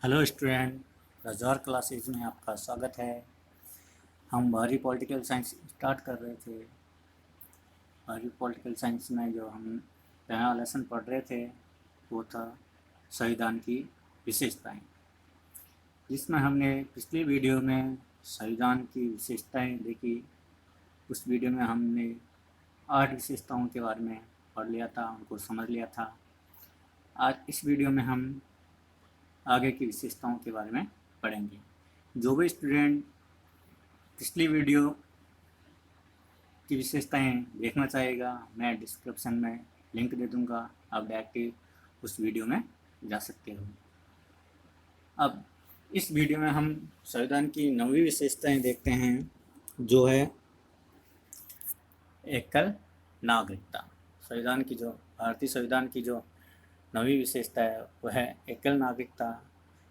Hello student, Rajaur classes में आपका स्वागत है। हम बारहवीं पॉलिटिकल साइंस स्टार्ट कर रहे थे। बारहवीं पॉलिटिकल साइंस में जो हम पहला लेसन पढ़ रहे थे वो था संविधान की विशेषताएं, जिसमें हमने पिछली वीडियो में संविधान की विशेषताएं देखी। उस वीडियो में हमने 8 विशेषताओं के बारे में पढ़ लिया था, उनको समझ लिया था। आज इस वीडियो में हम आगे की विशेषताओं के बारे में पढ़ेंगे। जो भी स्टूडेंट पिछली वीडियो की विशेषताएं देखना चाहेगा, मैं डिस्क्रिप्शन में लिंक दे दूंगा, आप डायरेक्ट उस वीडियो में जा सकते हो। अब इस वीडियो में हम संविधान की 9वीं विशेषताएं देखते हैं, जो है एकल नागरिकता। संविधान की जो भारतीय संविधान की जो 9वीं विशेषता है वह है एकल नागरिकता।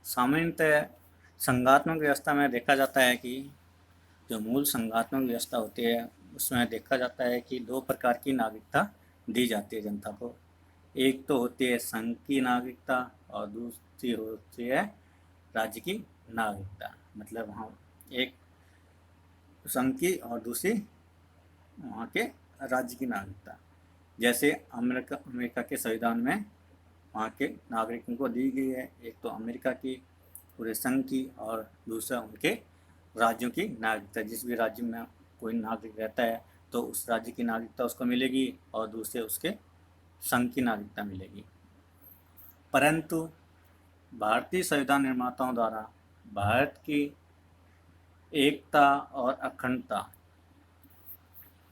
सामान्यतः संघात्मक व्यवस्था में देखा जाता है कि जो मूल संघात्मक व्यवस्था होती है उसमें देखा जाता है कि 2 प्रकार की नागरिकता दी जाती है जनता को। एक तो होती है संघ की नागरिकता और दूसरी होती है राज्य की नागरिकता। मतलब हाँ, एक संघ की और दूसरी वहाँ के राज्य की नागरिकता। जैसे अमेरिका के संविधान में वहाँ के नागरिकों को दी गई है, एक तो अमेरिका की पूरे संघ की और दूसरा उनके राज्यों की नागरिकता। जिस भी राज्य में कोई नागरिक रहता है तो उस राज्य की नागरिकता उसको मिलेगी और दूसरे उसके संघ की नागरिकता मिलेगी। परंतु भारतीय संविधान निर्माताओं द्वारा भारत की एकता और अखंडता,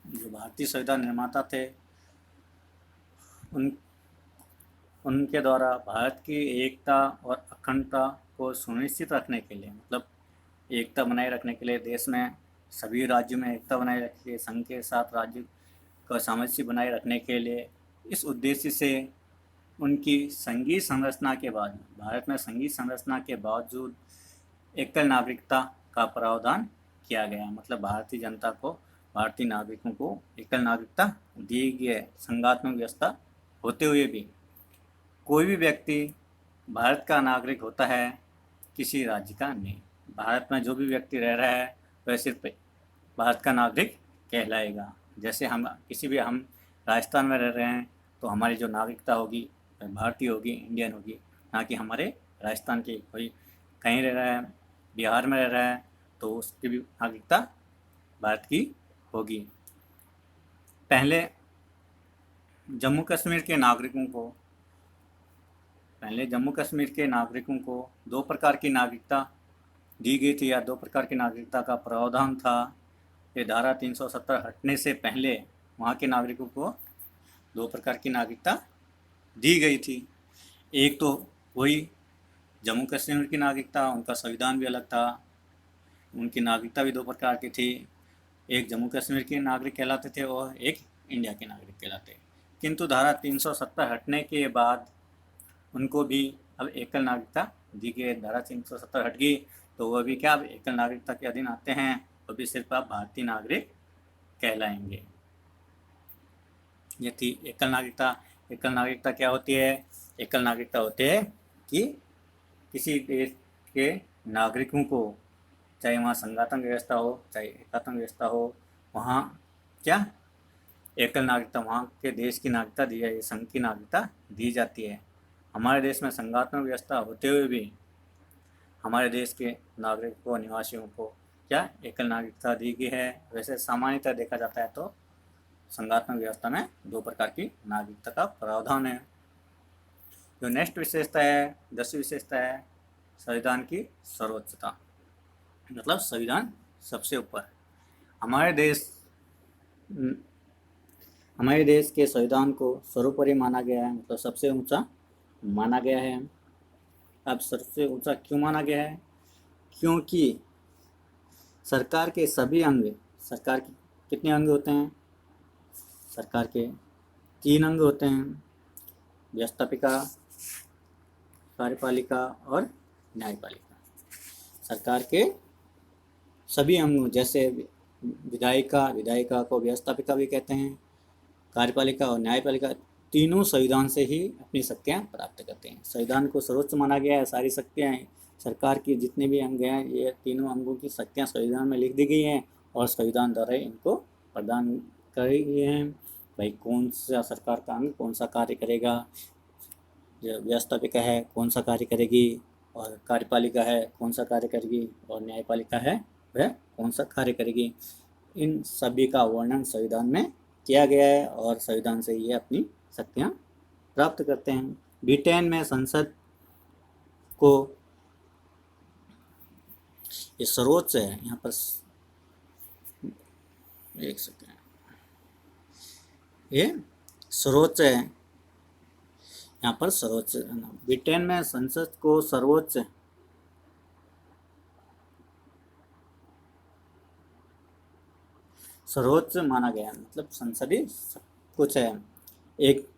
जो भारतीय संविधान निर्माता थे उनके द्वारा भारत की एकता और अखंडता को सुनिश्चित रखने के लिए, मतलब एकता बनाए रखने के लिए, देश में सभी राज्यों में एकता बनाए रखी है, संघ के साथ राज्य का सामंजस्य बनाए रखने के लिए, इस उद्देश्य से उनकी संघीय संरचना के बाद, भारत में संघीय संरचना के बावजूद एकल नागरिकता का प्रावधान किया गया। मतलब भारतीय जनता को, भारतीय नागरिकों को एकल नागरिकता दी गई है। संघात्मक व्यवस्था होते हुए भी कोई भी व्यक्ति भारत का नागरिक होता है, किसी राज्य का नहीं। भारत में जो भी व्यक्ति रह रहा है वह सिर्फ भारत का नागरिक कहलाएगा। जैसे हम राजस्थान में रह रहे हैं तो हमारी जो नागरिकता होगी वह भारतीय होगी, इंडियन होगी, ना कि हमारे राजस्थान की। कोई कहीं रह रहा है, बिहार में रह रहा है, तो उसकी भी नागरिकता भारत की होगी। पहले जम्मू कश्मीर के नागरिकों को 2 प्रकार की नागरिकता दी गई थी, या 2 प्रकार की नागरिकता का प्रावधान था। ये धारा 370 हटने से पहले वहाँ के नागरिकों को 2 प्रकार की नागरिकता दी गई थी। एक तो वही जम्मू कश्मीर की नागरिकता, उनका संविधान भी अलग था, उनकी नागरिकता भी 2 प्रकार की थी। एक जम्मू कश्मीर के नागरिक कहलाते थे और एक इंडिया के नागरिक कहलाते। किंतु धारा 370 हटने के बाद उनको भी अब एकल नागरिकता दी गई। धारा 370 हट गई तो वह भी क्या, अब एकल नागरिकता के अधीन आते हैं, वो भी सिर्फ आप भारतीय नागरिक कहलाएंगे। ये थी एकल नागरिकता। एकल नागरिकता क्या होती है? एकल नागरिकता होती है कि किसी देश के नागरिकों को, चाहे वहाँ संघात्मक व्यवस्था हो चाहे एकात्मक व्यवस्था हो, वहाँ क्या एकल नागरिकता, वहाँ के देश की नागरिकता दी जाए, संघ की नागरिकता दी जाती है। हमारे देश में संघात्मक व्यवस्था होते हुए भी हमारे देश के नागरिकों, निवासियों को क्या एकल नागरिकता दी गई है। वैसे सामान्यतः देखा जाता है तो संघात्मक व्यवस्था में 2 प्रकार की नागरिकता का प्रावधान है। जो नेक्स्ट विशेषता है, 10वीं विशेषता है संविधान की सर्वोच्चता। मतलब संविधान सबसे ऊपर। हमारे देश के संविधान को सर्वोपरि माना गया है, मतलब सबसे ऊंचा माना गया है। अब सबसे ऊंचा क्यों माना गया है? क्योंकि सरकार के सभी अंग, सरकार के कितने अंग होते हैं? सरकार के 3 अंग होते हैं, व्यवस्थापिका, कार्यपालिका और न्यायपालिका। सरकार के सभी अंगों, जैसे विधायिका को व्यवस्थापिका भी कहते हैं, कार्यपालिका और न्यायपालिका, तीनों संविधान से ही अपनी शक्तियाँ प्राप्त करते हैं। संविधान को सर्वोच्च माना गया है, सारी शक्तियाँ सरकार की जितने भी अंग हैं, ये तीनों अंगों की शक्तियाँ संविधान में लिख दी गई हैं और संविधान द्वारा इनको प्रदान करी गई हैं। भाई कौन सा सरकार का अंग कौन सा कार्य करेगा, जो व्यवस्थापिका है कौन सा कार्य करेगी, और कार्यपालिका है कौन सा कार्य करेगी, और न्यायपालिका है वह कौन सा कार्य करेगी, इन सभी का वर्णन संविधान में किया गया है और संविधान से ये अपनी शक्तियाँ प्राप्त करते हैं। ब्रिटेन में संसद को ये सर्वोच्च है, यहाँ पर एक सेकेंड, ये सर्वोच्च है, यहाँ पर सर्वोच्च। ब्रिटेन में संसद को सर्वोच्च माना गया, मतलब संसदीय सब कुछ है। एक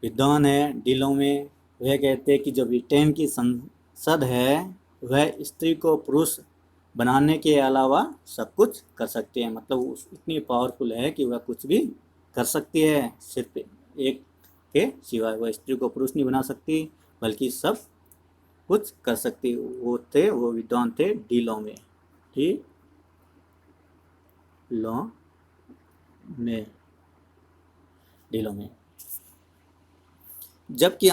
विद्वान है डिलो में, वह कहते हैं कि जो ब्रिटेन की संसद है वह स्त्री को पुरुष बनाने के अलावा सब कुछ कर सकती है, मतलब वो इतनी पावरफुल है कि वह कुछ भी कर सकती है, सिर्फ एक के सिवाय वह स्त्री को पुरुष नहीं बना सकती बल्कि सब कुछ कर सकती। वो विद्वान थे डिलो में, ठीक, डिलो में। जबकि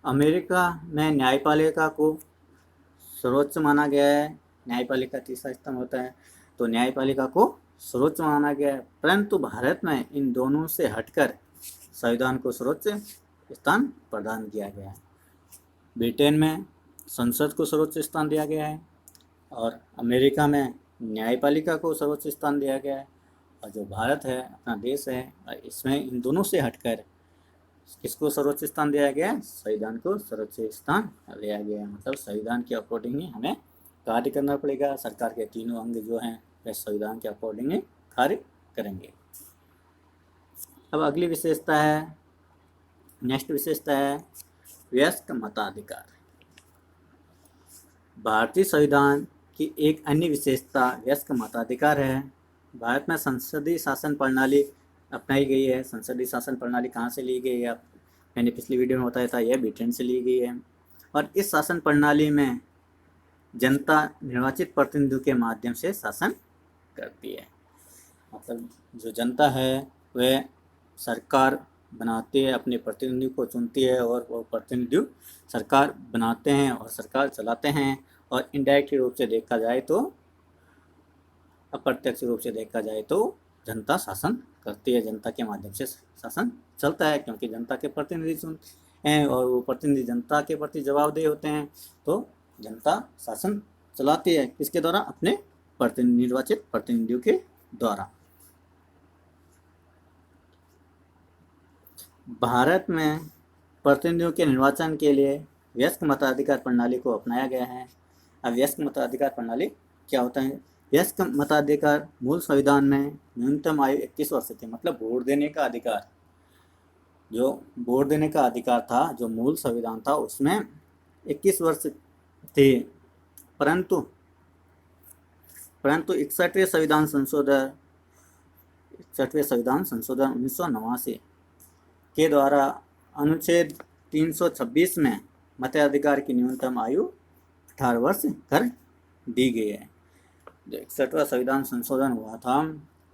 अमेरिका में न्यायपालिका को सर्वोच्च माना गया है, न्यायपालिका तीसरा स्तंभ होता है, तो न्यायपालिका को सर्वोच्च माना गया है। परंतु भारत में इन दोनों से हटकर संविधान को सर्वोच्च स्थान प्रदान किया गया है। ब्रिटेन में संसद को सर्वोच्च स्थान दिया गया है और अमेरिका में न्यायपालिका को सर्वोच्च स्थान दिया गया है, और जो भारत है अपना देश है, इसमें इन दोनों से हटकर किसको सर्वोच्च स्थान दिया गया है, संविधान को सर्वोच्च स्थान दिया गया है। मतलब संविधान के अकॉर्डिंग ही हमें कार्य करना पड़ेगा। सरकार के तीनों अंग जो हैं वह संविधान के अकॉर्डिंग ही कार्य करेंगे। अब अगली विशेषता है, नेक्स्ट विशेषता है वयस्क मताधिकार। भारतीय संविधान की एक अन्य विशेषता वयस्क मताधिकार है। भारत में संसदीय शासन प्रणाली अपनाई गई है। संसदीय शासन प्रणाली कहाँ से ली गई है, मैंने पिछली वीडियो में बताया था, यह ब्रिटेन से ली गई है। और इस शासन प्रणाली में जनता निर्वाचित प्रतिनिधियों के माध्यम से शासन करती है, मतलब जो जनता है वह सरकार बनाती है, अपने प्रतिनिधियों को चुनती है और वो प्रतिनिधि सरकार बनाते हैं और सरकार चलाते हैं। और इनडायरेक्ट रूप से देखा जाए तो, अप्रत्यक्ष रूप से देखा जाए तो जनता शासन करती है, जनता के माध्यम से शासन चलता है, क्योंकि जनता के प्रतिनिधि चुनते हैं और वो प्रतिनिधि जनता के प्रति जवाबदेह होते हैं, तो जनता शासन चलाती है किसके द्वारा, अपने निर्वाचित प्रतिनिधियों के द्वारा। भारत में प्रतिनिधियों के निर्वाचन के लिए वयस्क मताधिकार प्रणाली को अपनाया गया है। अब वयस्क मताधिकार प्रणाली क्या होता है? वयस्क मताधिकार मूल संविधान में न्यूनतम आयु 21 वर्ष थी, मतलब वोट देने का अधिकार, जो वोट देने का अधिकार था, जो मूल संविधान था उसमें 21 वर्ष थे। परंतु 61वें संविधान संशोधन 1989 के द्वारा अनुच्छेद 326 में मताधिकार की न्यूनतम आयु 18 वर्ष कर दी गई है। जो 61वां संविधान संशोधन हुआ था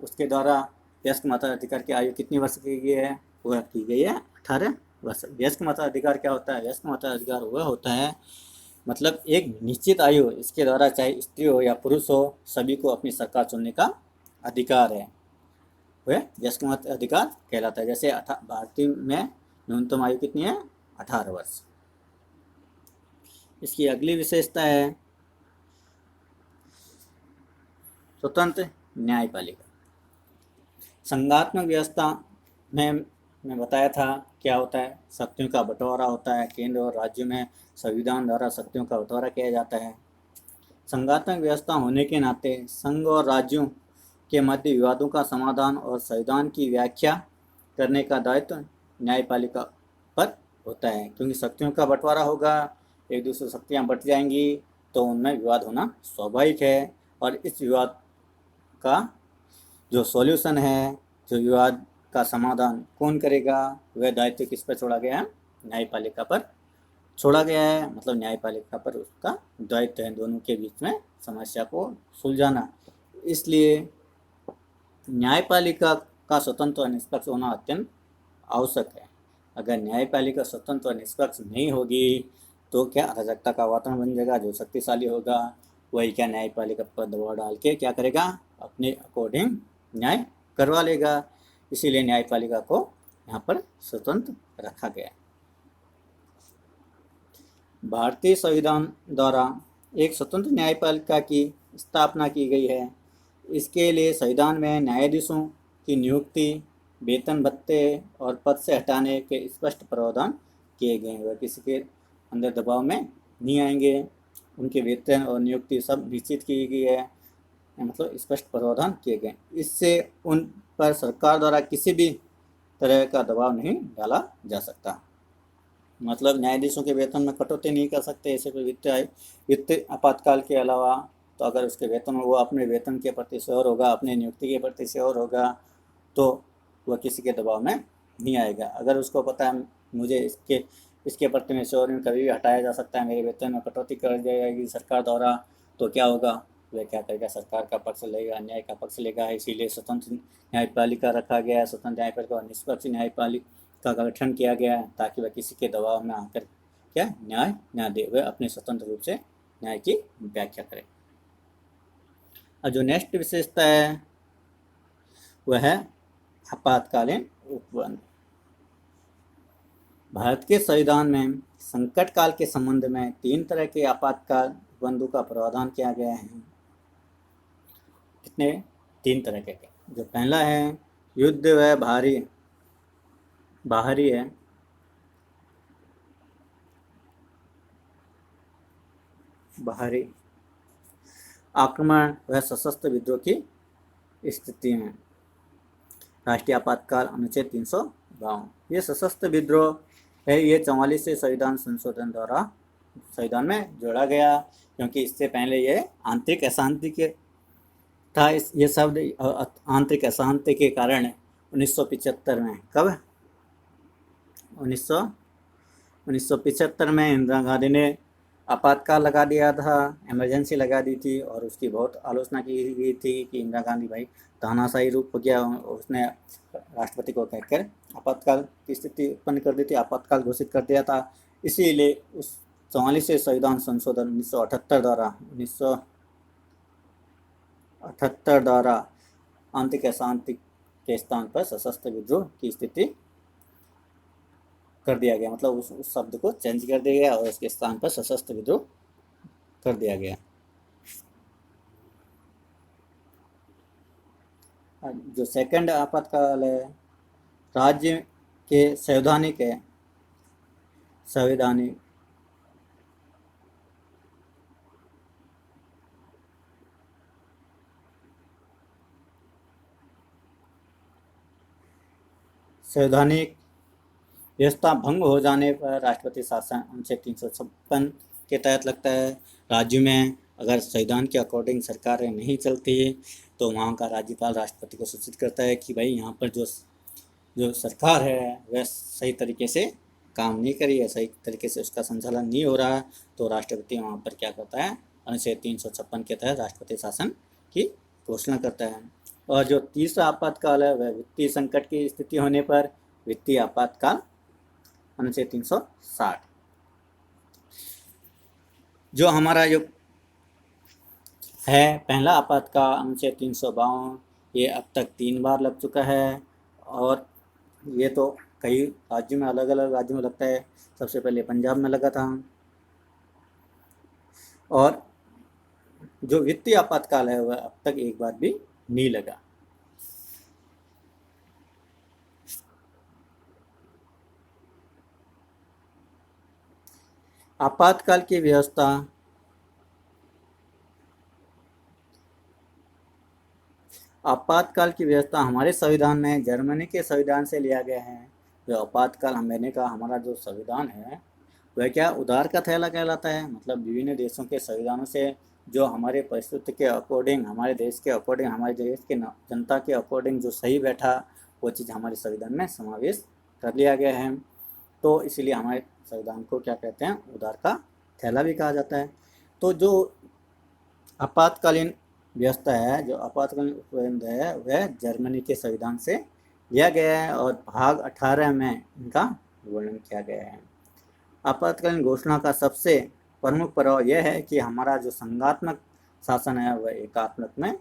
उसके द्वारा वयस्क मताधिकार की आयु कितनी वर्ष की गई है? वह की गई है 18 वर्ष। वयस्क मताधिकार क्या होता है? वयस्क मताधिकार वह होता है, मतलब एक निश्चित आयु, इसके द्वारा चाहे स्त्री हो या पुरुष हो सभी को अपनी सरकार चुनने का अधिकार है, वह वयस्क मताधिकार कहलाता है। जैसे भारतीय में न्यूनतम आयु कितनी है? 18 वर्ष। इसकी अगली विशेषता है स्वतंत्र न्यायपालिका। संघात्मक व्यवस्था में मैं बताया था क्या होता है, शक्तियों का बंटवारा होता है। केंद्र और राज्य में संविधान द्वारा शक्तियों का बंटवारा किया जाता है। संघात्मक व्यवस्था होने के नाते संघ और राज्यों के मध्य विवादों का समाधान और संविधान की व्याख्या करने का दायित्व न्यायपालिका पर होता है, क्योंकि शक्तियों का बंटवारा होगा, एक दूसरे शक्तियाँ बंट जाएंगी तो उनमें विवाद होना स्वाभाविक है। और इस विवाद का जो सॉल्यूशन है, जो विवाद का समाधान कौन करेगा, वह दायित्व किस पर छोड़ा गया है? न्यायपालिका पर छोड़ा गया है, मतलब न्यायपालिका पर उसका दायित्व है दोनों के बीच में समस्या को सुलझाना। इसलिए न्यायपालिका का स्वतंत्र और निष्पक्ष होना अत्यंत आवश्यक है। अगर न्यायपालिका स्वतंत्र और निष्पक्ष नहीं होगी तो क्या अराजकता का वातावरण बन जाएगा। जो शक्तिशाली होगा वही क्या न्यायपालिका पर दबाव डाल के क्या करेगा, अपने अकॉर्डिंग न्याय करवा लेगा। इसीलिए न्यायपालिका को यहाँ पर स्वतंत्र रखा गया। भारतीय संविधान द्वारा एक स्वतंत्र न्यायपालिका की स्थापना की गई है। इसके लिए संविधान में न्यायाधीशों की नियुक्ति, वेतन भत्ते और पद से हटाने के स्पष्ट प्रावधान किए गए हैं। वह किसी के अंदर दबाव में नहीं आएंगे, उनके वेतन और नियुक्ति सब निश्चित की गई है, मतलब स्पष्ट प्रावधान किए गए। इससे उन पर सरकार द्वारा किसी भी तरह का दबाव नहीं डाला जा सकता। मतलब न्यायाधीशों के वेतन में कटौती नहीं कर सकते ऐसे कोई वित्त आपातकाल के अलावा। तो अगर उसके वेतन वो अपने वेतन के प्रति श्योर होगा, अपने नियुक्ति के प्रति श्योर होगा, तो वह किसी के दबाव में नहीं आएगा। अगर उसको पता है मुझे इसके प्रति में श्योर हूँ, कभी भी हटाया जा सकता है, मेरे वेतन में कटौती कर दी जाएगी सरकार द्वारा, तो क्या होगा, वह क्या करेगा, सरकार का पक्ष लेगा, न्याय का पक्ष लेगा। इसीलिए स्वतंत्र न्यायपालिका रखा गया है। स्वतंत्र न्यायपालिका और निष्पक्ष न्यायपालिका का गठन किया गया है ताकि वह किसी के दबाव में आकर क्या न्याय दे, वह अपने स्वतंत्र रूप से न्याय की व्याख्या करे। और जो नेक्स्ट विशेषता है वह है आपातकालीन उपबंध। भारत के संविधान में संकट काल के संबंध में 3 तरह के आपातकाल उपबंधों का प्रावधान किया गया है। कितने? 3 तरह के। जो पहला है युद्ध व बाहरी है, बाहरी आक्रमण व सशस्त्र विद्रोह की स्थिति में राष्ट्रीय आपातकाल अनुच्छेद 352। ये सशस्त्र विद्रोह है, ये 44 से संविधान संशोधन द्वारा संविधान में जोड़ा गया, क्योंकि इससे पहले ये आंतरिक अशांति के था। ये शब्द आंतरिक अशांति के कारण 1975 में, कब 1975 में इंदिरा गांधी ने आपातकाल लगा दिया था, इमरजेंसी लगा दी थी, और उसकी बहुत आलोचना की गई थी कि इंदिरा गांधी भाई तानाशाही रूप हो गया। उसने राष्ट्रपति को कहकर आपातकाल की स्थिति उत्पन्न कर दी थी, आपातकाल घोषित कर दिया था। इसीलिए उस 44 संविधान संशोधन 1978 द्वारा आंतरिक अशांति के स्थान पर सशस्त्र विद्रोह की स्थिति कर दिया गया। मतलब उस शब्द को चेंज कर दिया गया और उसके स्थान पर सशस्त्र विद्रोह कर दिया गया। जो सेकंड आपातकाल है, राज्य के संवैधानिक व्यवस्था भंग हो जाने पर राष्ट्रपति शासन अनुच्छेद 356 के तहत लगता है। राज्य में अगर संविधान के अकॉर्डिंग सरकारें नहीं चलती तो वहाँ का राज्यपाल राष्ट्रपति को सूचित करता है कि भाई यहाँ पर जो सरकार है वह सही तरीके से काम नहीं करी है, सही तरीके से उसका संचालन नहीं हो रहा है, तो राष्ट्रपति वहाँ पर क्या करता है, अनुच्छेद 356 के तहत राष्ट्रपति शासन की घोषणा करता है। और जो तीसरा आपातकाल है वह वित्तीय संकट की स्थिति होने पर वित्तीय आपातकाल अनुच्छेद 360। जो हमारा जो है पहला आपातकाल अनुच्छेद 352, ये अब तक 3 बार लग चुका है, और ये तो कई राज्यों में अलग अलग राज्यों में लगता है। सबसे पहले पंजाब में लगा था। और जो वित्तीय आपातकाल है वह अब तक एक बार भी नहीं लगा। आपातकाल की व्यवस्था हमारे संविधान में जर्मनी के संविधान से लिया गया है। जो आपातकाल हमने का हमारा जो संविधान है वह क्या उधार का थैला कहलाता है। मतलब विभिन्न देशों के संविधानों से जो हमारे परिस्थिति के अकॉर्डिंग, हमारे देश के अकॉर्डिंग, हमारे देश के जनता के अकॉर्डिंग जो सही बैठा वो चीज़ हमारे संविधान में समावेश कर लिया गया है। तो इसीलिए हमारे संविधान को क्या कहते हैं, उधार का थैला भी कहा जाता है। तो जो आपातकालीन व्यवस्था है, जो आपातकालीन उपबंध है, वह जर्मनी के संविधान से लिया गया है और भाग 18 में इनका वर्णन किया गया है। आपातकालीन घोषणा का सबसे प्रमुख प्रभाव यह है कि हमारा जो संघात्मक शासन है वह एकात्मक में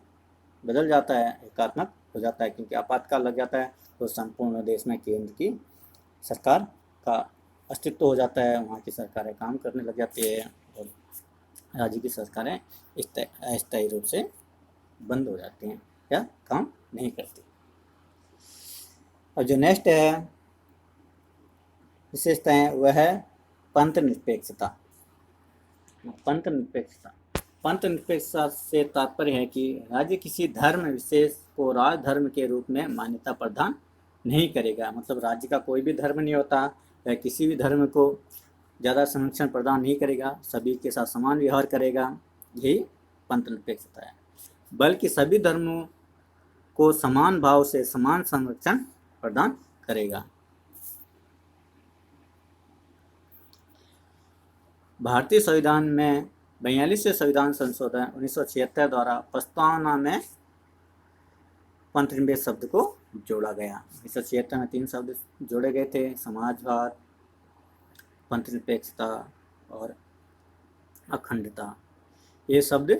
बदल जाता है, एकात्मक हो जाता है, क्योंकि आपातकाल लग जाता है तो संपूर्ण देश में केंद्र की सरकार का अस्तित्व हो जाता है, वहाँ की सरकारें काम करने लग जाती है और राज्य की सरकारें अस्थायी रूप से बंद हो जाती हैं या काम नहीं करती। और जो नेक्स्ट है विशेषता है वह है पंथ निरपेक्षता। पंथ निरपेक्षता, पंथ निरपेक्षता से तात्पर्य है कि राज्य किसी धर्म विशेष को राज धर्म के रूप में मान्यता प्रदान नहीं करेगा। मतलब राज्य का कोई भी धर्म नहीं होता, वह किसी भी धर्म को ज़्यादा संरक्षण प्रदान नहीं करेगा, सभी के साथ समान व्यवहार करेगा, यही पंथ निरपेक्षता है। बल्कि सभी धर्मों को समान भाव से समान संरक्षण प्रदान करेगा। भारतीय संविधान में 42वें संविधान संशोधन 1976 द्वारा प्रस्तावना में पंथ निरपेक्ष शब्द को जोड़ा गया। 1976 में 3 शब्द जोड़े गए थे, समाजवाद, पंथ निरपेक्षता और अखंडता। ये शब्द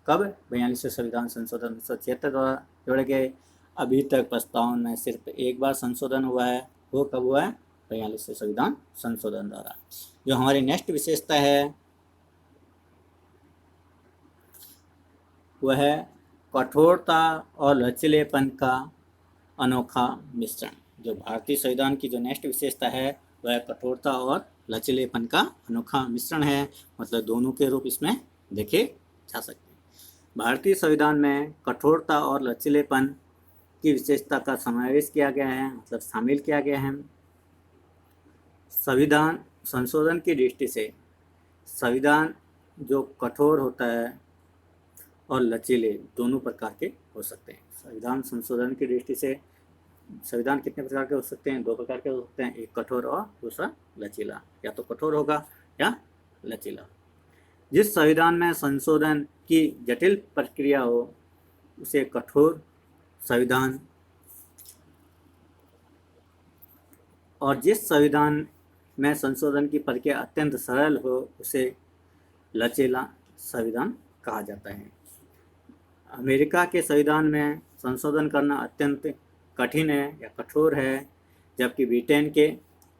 कब 42वें संविधान संशोधन 1976 द्वारा जोड़े गए। अभी तक प्रस्तावना में सिर्फ एक बार संशोधन हुआ है, वो कब हुआ है, 42वें संविधान संशोधन द्वारा। जो हमारी नेक्स्ट विशेषता है वह है कठोरता और लचीलेपन का अनोखा मिश्रण। जो भारतीय संविधान की जो नेक्स्ट विशेषता है वह कठोरता और लचीलेपन का अनोखा मिश्रण है। मतलब दोनों के रूप इसमें देखे जा सकते हैं। भारतीय संविधान में कठोरता और लचीलेपन की विशेषता का समावेश किया गया है, मतलब शामिल किया गया है। संविधान संशोधन की दृष्टि से संविधान जो कठोर होता है और लचीले दोनों प्रकार के हो सकते हैं। संविधान संशोधन की दृष्टि से संविधान कितने प्रकार के हो सकते हैं, 2 प्रकार के हो सकते हैं, एक कठोर और दूसरा लचीला। या तो कठोर होगा या लचीला। जिस संविधान में संशोधन की जटिल प्रक्रिया हो उसे कठोर संविधान, और जिस संविधान में संशोधन की प्रक्रिया अत्यंत सरल हो उसे लचीला संविधान कहा जाता है। अमेरिका के संविधान में संशोधन करना अत्यंत कठिन है या कठोर है, जबकि ब्रिटेन के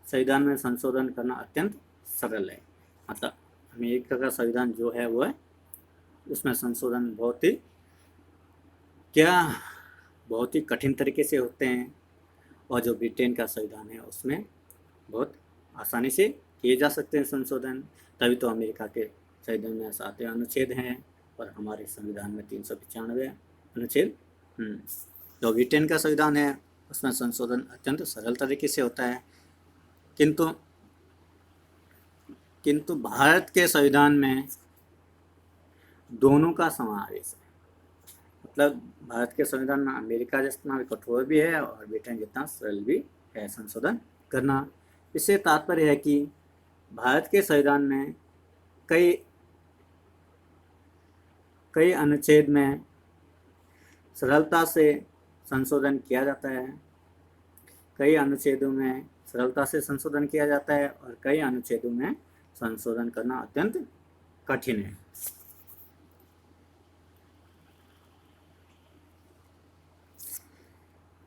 संविधान में संशोधन करना अत्यंत सरल है। मतलब अमेरिका का संविधान जो है वो है उसमें संशोधन बहुत ही कठिन तरीके से होते हैं, और जो ब्रिटेन का संविधान है उसमें बहुत आसानी से किए जा सकते हैं संशोधन। तभी तो अमेरिका के संविधान में 7 अनुच्छेद हैं और हमारे संविधान में 395 अनुच्छेद। जो ब्रिटेन का संविधान है उसमें संशोधन अत्यंत सरल तरीके से होता है, किंतु भारत के संविधान में दोनों का समावेश है। मतलब भारत के संविधान में अमेरिका जितना भी कठोर भी है और ब्रिटेन जितना सरल भी है संशोधन करना। इससे तात्पर्य है कि भारत के संविधान में कई अनुच्छेद में सरलता से संशोधन किया जाता है, कई अनुच्छेदों में सरलता से संशोधन किया जाता है और कई अनुच्छेदों में संशोधन करना अत्यंत कठिन है।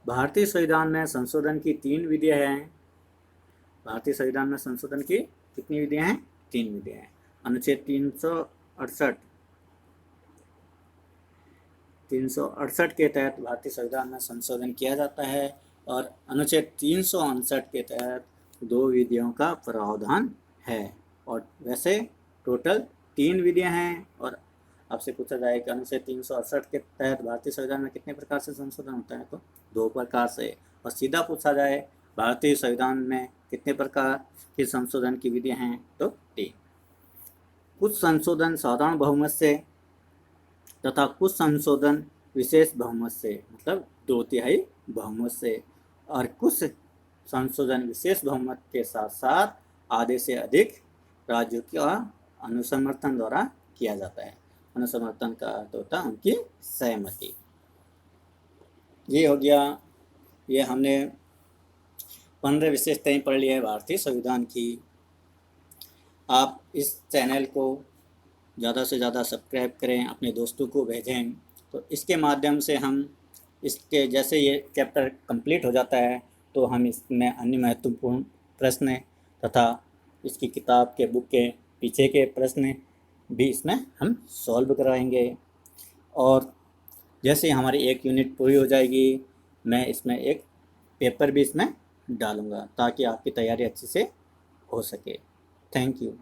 भारतीय संविधान में संशोधन की 3 विधियां हैं। भारतीय संविधान में संशोधन की कितनी विधियां हैं? 3 विधियां हैं। अनुच्छेद 368 के तहत भारतीय संविधान में संशोधन किया जाता है और अनुच्छेद 359 के तहत 2 विधियों का प्रावधान है। और वैसे टोटल 3 विधियां हैं। और आपसे पूछा जाए कि अनुच्छेद 368 के तहत भारतीय संविधान में कितने प्रकार से संशोधन होता है, तो 2 प्रकार से। और सीधा पूछा जाए भारतीय संविधान में कितने प्रकार की संशोधन की विधियां हैं, तो 3। कुछ संशोधन साधारण बहुमत से तथा कुछ संशोधन विशेष बहुमत से, मतलब 2/3 बहुमत से, और कुछ संशोधन विशेष बहुमत के साथ साथ आधे से अधिक राज्यों का अनुसमर्थन द्वारा किया जाता है। अनुसमर्थन का अर्थ होता है उनकी सहमति। ये हो गया, ये हमने 15 विशेषताएं पढ़ ली है भारतीय संविधान की। आप इस चैनल को ज़्यादा से ज़्यादा सब्सक्राइब करें, अपने दोस्तों को भेजें, तो इसके माध्यम से हम इसके जैसे ये चैप्टर कंप्लीट हो जाता है तो हम इसमें अन्य महत्वपूर्ण प्रश्न तथा इसकी किताब के बुक के पीछे के प्रश्न भी इसमें हम सॉल्व कराएंगे। और जैसे हमारी एक यूनिट पूरी हो जाएगी, मैं इसमें एक पेपर भी इसमें डालूँगा ताकि आपकी तैयारी अच्छे से हो सके। Thank you.